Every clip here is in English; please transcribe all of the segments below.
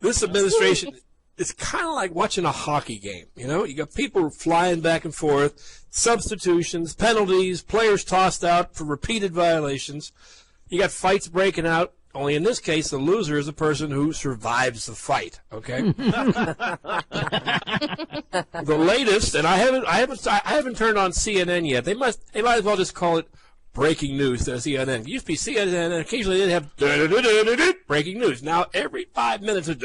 This administration is kind of like watching a hockey game. You know, you got people flying back and forth, substitutions, penalties, players tossed out for repeated violations. You got fights breaking out. Only in this case, the loser is the person who survives the fight. Okay. The latest, and I haven't turned on CNN yet. They might as well just call it breaking news to CNN. It used to be CNN, and occasionally they'd have breaking news. Now every 5 minutes is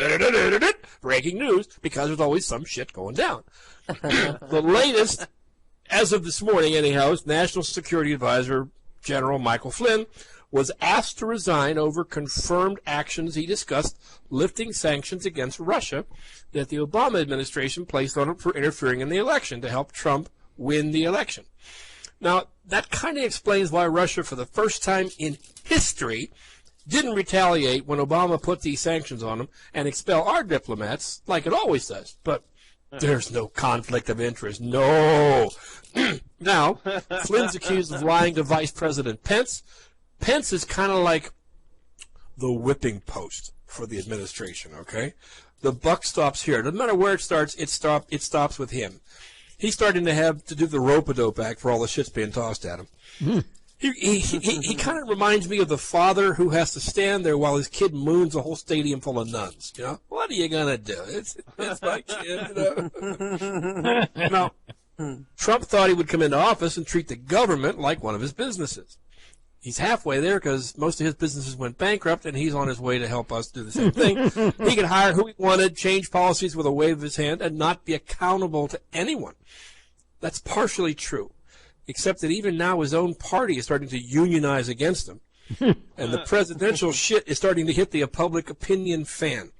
breaking news because there's always some shit going down. The latest, as of this morning anyhow, is National Security Advisor General Michael Flynn was asked to resign over confirmed actions he discussed lifting sanctions against Russia that the Obama administration placed on it for interfering in the election to help Trump win the election. Now, that kind of explains why Russia, for the first time in history, didn't retaliate when Obama put these sanctions on them and expel our diplomats like it always does. But there's no conflict of interest. No. Now, Flynn's accused of lying to Vice President Pence. Pence is kind of like the whipping post for the administration, okay? The buck stops here. Doesn't matter where it starts, it stops with him. He's starting to have to do the rope-a-dope act for all the shit's being tossed at him. He kind of reminds me of the father who has to stand there while his kid moons a whole stadium full of nuns. You know, what are you gonna do? It's my kid. You know? Now, Trump thought he would come into office and treat the government like one of his businesses. He's halfway there because most of his businesses went bankrupt, and he's on his way to help us do the same thing. He could hire who he wanted, change policies with a wave of his hand, and not be accountable to anyone. That's partially true, except that even now his own party is starting to unionize against him, and the presidential shit is starting to hit the public opinion fan.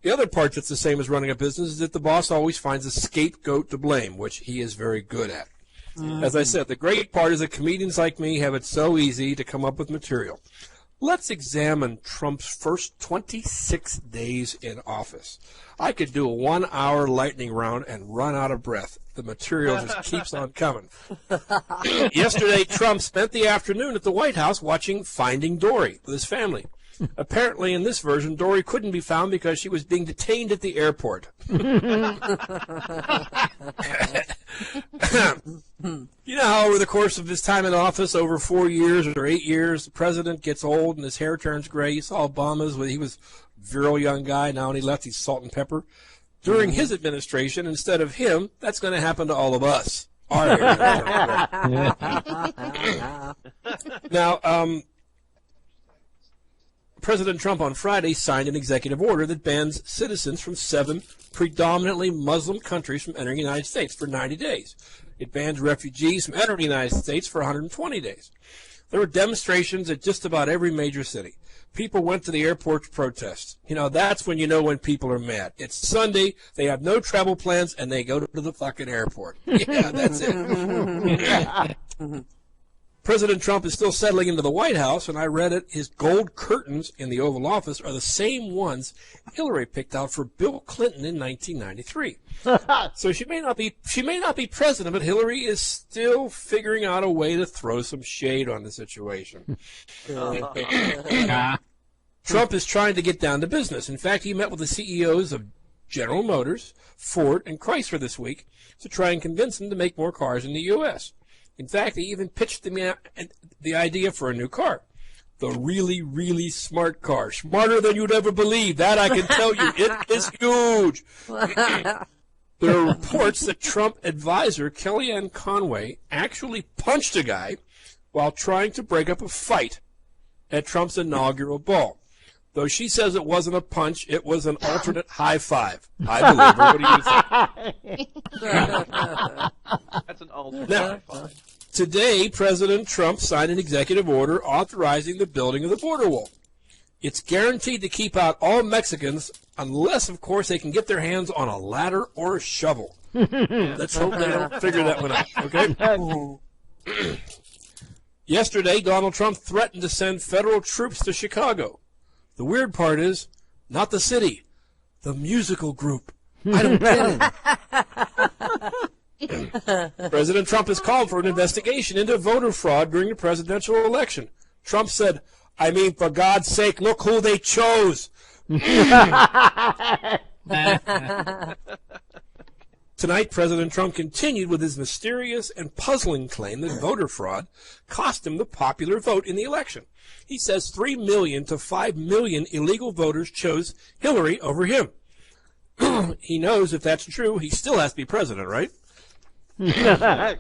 The other part that's the same as running a business is that the boss always finds a scapegoat to blame, which he is very good at. As I said, the great part is that comedians like me have it so easy to come up with material. Let's examine Trump's first 26 days in office. I could do a 1-hour lightning round and run out of breath. The material just keeps on coming. Yesterday, Trump spent the afternoon at the White House watching Finding Dory with his family. Apparently, in this version, Dory couldn't be found because she was being detained at the airport. You know how over the course of his time in office, over 4 years or 8 years, the president gets old and his hair turns gray. You saw Obama's when he was a virile young guy. Now when he left, he's salt and pepper. During his administration, instead of him, that's going to happen to all of us. Our hair. Now, President Trump on Friday signed an executive order that bans citizens from 7 predominantly Muslim countries from entering the United States for 90 days. It bans refugees from entering the United States for 120 days. There were demonstrations at just about every major city. People went to the airport to protest. You know, that's when you know when people are mad. It's Sunday, they have no travel plans, and they go to the fucking airport. Yeah, that's it. President Trump is still settling into the White House, and I read it. His gold curtains in the Oval Office are the same ones Hillary picked out for Bill Clinton in 1993. So she may not be president, but Hillary is still figuring out a way to throw some shade on the situation. Trump is trying to get down to business. In fact, he met with the CEOs of General Motors, Ford, and Chrysler this week to try and convince them to make more cars in the U.S. In fact, he even pitched the idea for a new car. The really, really smart car. Smarter than you'd ever believe. That I can tell you. It is huge. There are reports that Trump advisor Kellyanne Conway actually punched a guy while trying to break up a fight at Trump's inaugural ball. Though she says it wasn't a punch, it was an alternate high five. I believe her. What do you think? That's an alternate Now, high five. Today, President Trump signed an executive order authorizing the building of the border wall. It's guaranteed to keep out all Mexicans unless, of course, they can get their hands on a ladder or a shovel. Let's hope they don't figure that one out, okay? Yesterday, Donald Trump threatened to send federal troops to Chicago. The weird part is, not the city, the musical group. I don't get it. President Trump has called for an investigation into voter fraud during the presidential election. Trump said, I mean, for God's sake, look who they chose. Tonight, President Trump continued with his mysterious and puzzling claim that voter fraud cost him the popular vote in the election. He says 3 million to 5 million illegal voters chose Hillary over him. He knows if that's true, he still has to be president, right? And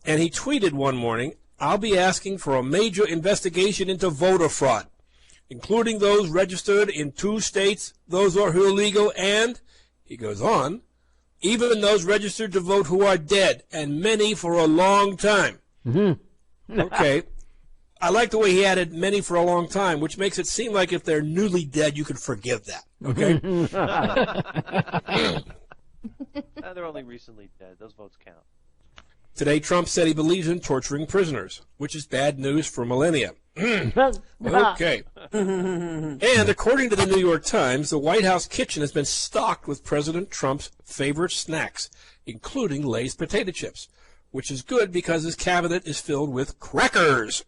he tweeted one morning, "I'll be asking for a major investigation into voter fraud, including those registered in 2 states, those who are illegal, and," he goes on, "even those registered to vote who are dead, and many for a long time." Okay. I like the way he added many for a long time, which makes it seem like if they're newly dead, you can forgive that. Okay? They're only recently dead. Those votes count. Today, Trump said he believes in torturing prisoners, which is bad news for millennia. Okay. And according to the New York Times, the White House kitchen has been stocked with President Trump's favorite snacks, including Lay's potato chips, which is good because his cabinet is filled with crackers.